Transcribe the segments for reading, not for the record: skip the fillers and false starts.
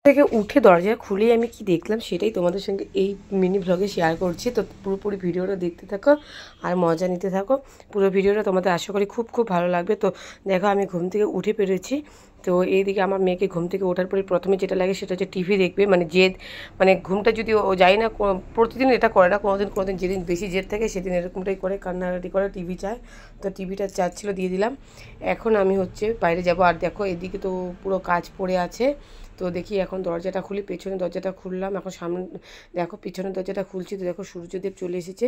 থেকে উঠে দরজা খুলেই আমি কি দেখলাম সেটাই তোমাদের সঙ্গে এই মিনি ব্লগে শেয়ার করছি। তো পুরোপুরি ভিডিওটা দেখতে থাকো আর মজা নিতে থাকো। পুরো ভিডিওটা তোমাদের আশা করি খুব খুব ভালো লাগবে। তো দেখো আমি ঘুম থেকে উঠে পেরেছি। তো এইদিকে আমার মেয়েকে ঘুম থেকে ওঠার পরে প্রথমে যেটা লাগে সেটা হচ্ছে টিভি দেখবে। মানে জেদ, মানে ঘুমটা যদি ও যায় না, প্রতিদিন এটা করে না, কোনোদিন যেদিন বেশি জেদ থাকে সেদিন এরকমটাই করে, কান্নাকাটি করে, টিভি চায়। তো টিভিটা চাচ্ছিল, দিয়ে দিলাম। এখন আমি হচ্ছে বাইরে যাব। আর দেখো এদিকে তো পুরো কাজ পড়ে আছে। তো দেখি এখন দরজাটা খুলি, পেছনে দরজাটা খুললাম, এখন সামনে দেখো পিছনের দরজাটা খুলছি। তো দেখো সূর্যদেব চলে এসেছে,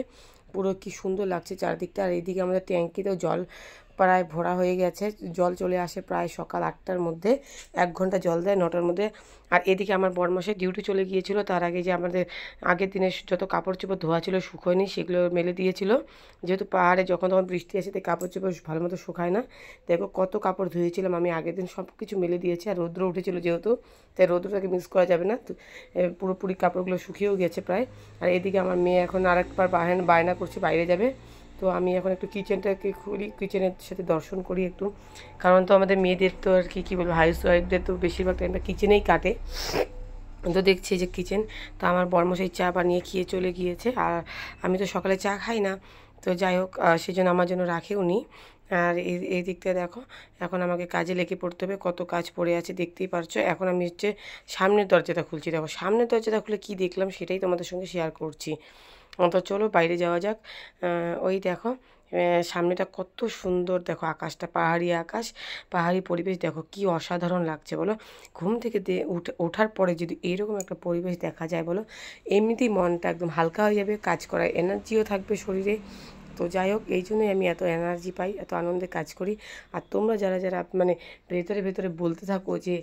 পুরো কি সুন্দর লাগছে চারদিকটা। আর এইদিকে আমাদের ট্যাঙ্কিতেও জল প্রায় ভরা হয়ে গেছে, জল চলে আসে প্রায় সকাল 8টার মধ্যে, 1 ঘন্টা জল দেয় 9টার মধ্যে। আর এদিকে আমার বরমাসের ডিউটি চলে গিয়েছিল, তার আগে যে আমাদের আগের দিনের যত কাপড় চোপড় ধোয়া ছিল শুকোয়নি সেগুলো মেলে দিয়েছিল। যেহেতু পাহাড়ে যখন তখন বৃষ্টি আসে তাই কাপড় চোপড় ভালো মতো শুকায় না। দেখো কত কাপড় ধুয়েছিলাম আমি আগের দিন, সব কিছু মেলে দিয়েছি। আর রৌদ্র উঠেছিল যেহেতু, তাই রৌদ্রটাকে মিস করা যাবে না। তো পুরোপুরি কাপড়গুলো শুকিয়েও গেছে প্রায়। আর এদিকে আমার মেয়ে এখন আরেকবার বায়না করছে বাইরে যাবে। তো আমি এখন একটু কিচেনটাকে খুলি, কিচেনের সাথে দর্শন করি একটু। কারণ তো আমাদের মেয়েদের তো আর কি বলবো, হাউস ওয়াইফদের তো বেশিরভাগ টাইমটা কিচেনেই কাটে। তো দেখছি যে কিচেন, তো আমার বরমশাই চা বানিয়ে খেয়ে চলে গিয়েছে। আর আমি তো সকালে চা খাই না, তো যাই হোক সেজন্য আমার জন্য রাখে উনি। আর এই দিকটা দেখো, এখন আমাকে কাজে লেগে পড়তে হবে, কত কাজ পড়ে আছে দেখতেই পারছো। এখন আমি হচ্ছে সামনের দরজাটা খুলছি। দেখো সামনের দরজাটা খুলে কি দেখলাম সেটাই তোমাদের সঙ্গে শেয়ার করছি। তো চলো বাইরে যাওয়া যাক। ওই দেখো সামনেটা কত সুন্দর, দেখো আকাশটা, পাহাড়ি আকাশ, পাহাড়ি পরিবেশ, দেখো কি অসাধারণ লাগছে বলো। ঘুম থেকে ওঠার পরে যদি এইরকম একটা পরিবেশ দেখা যায় বলো, এমনিতেই মনটা একদম হালকা হয়ে যাবে, কাজ করার এনার্জিও থাকবে শরীরে। তো যাই হোক এই জন্যই আমি এত এনার্জি পাই, এত আনন্দে কাজ করি। আর তোমরা যারা যারা মানে ভেতরে ভেতরে বলতে থাকো যে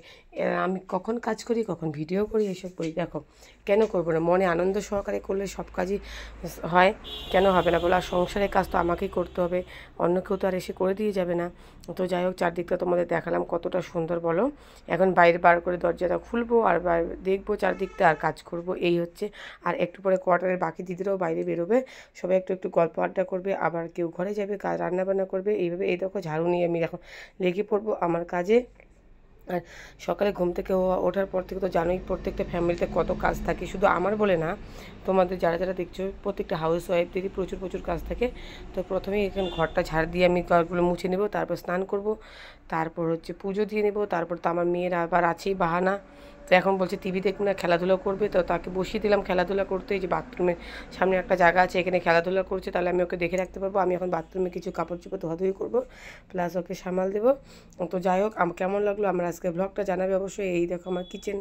আমি কখন কাজ করি, কখন ভিডিও করি, এসব করি, দেখো কেন করবো না, মনে আনন্দ সহকারে করলে সব কাজই হয়, কেন হবে না বলো। আর সংসারের কাজ তো আমাকেই করতে হবে, অন্য কেউ তো আর এসে করে দিয়ে যাবে না। তো যাই হোক চারদিকটা তোমাদের দেখালাম কতটা সুন্দর বলো। এখন বাইরে বার করে দরজাটা খুলবো আর দেখবো চারদিকটা আর কাজ করব, এই হচ্ছে। আর একটু পরে কোয়ার্টারের বাকি দিদিরাও বাইরে বেরোবে, সবাই একটু একটু গল্প আড্ডা করবে, আবার কেউ ঘরে যাবে, রান্নাবান্না করবে, এইভাবে। এই দেখো ঝাড়ু নিয়ে আমি এখন লেগে পড়বো আমার কাজে। আর সকালে ঘুম থেকে ওঠার পর থেকে তো জানোই প্রত্যেকটা ফ্যামিলিতে কত কাজ থাকে, শুধু আমার বলে না, তোমাদের যারা যারা দেখছো প্রত্যেকটা হাউস ওয়াইফদেরই প্রচুর প্রচুর কাজ থাকে। তো প্রথমেই এখানে ঘরটা ঝাড় দিয়ে আমি ঘরগুলো মুছে নেব, তারপর স্নান করব, তারপর হচ্ছে পুজো দিয়ে নেব, তারপর তো আমার মেয়ের আবার আছেই বাহানা। তো এখন বলছে টিভি দেখবে না, খেলাধুলা করবে। তো তাকে বসিয়ে দিলাম খেলাধুলা করতে, এই যে বাথরুমের সামনে একটা জায়গা আছে, এখানে খেলাধুলা করছে, তাহলে আমি ওকে দেখে রাখতে পারবো। আমি এখন বাথরুমে কিছু কাপড় চোপড় ধোয়াধুয়ি করবো, প্লাস ওকে সামাল দেবো। তো যাই হোক কেমন লাগলো আমার আজকে ব্লগটা জানাবে অবশ্যই। এই দেখো আমার কিচেন।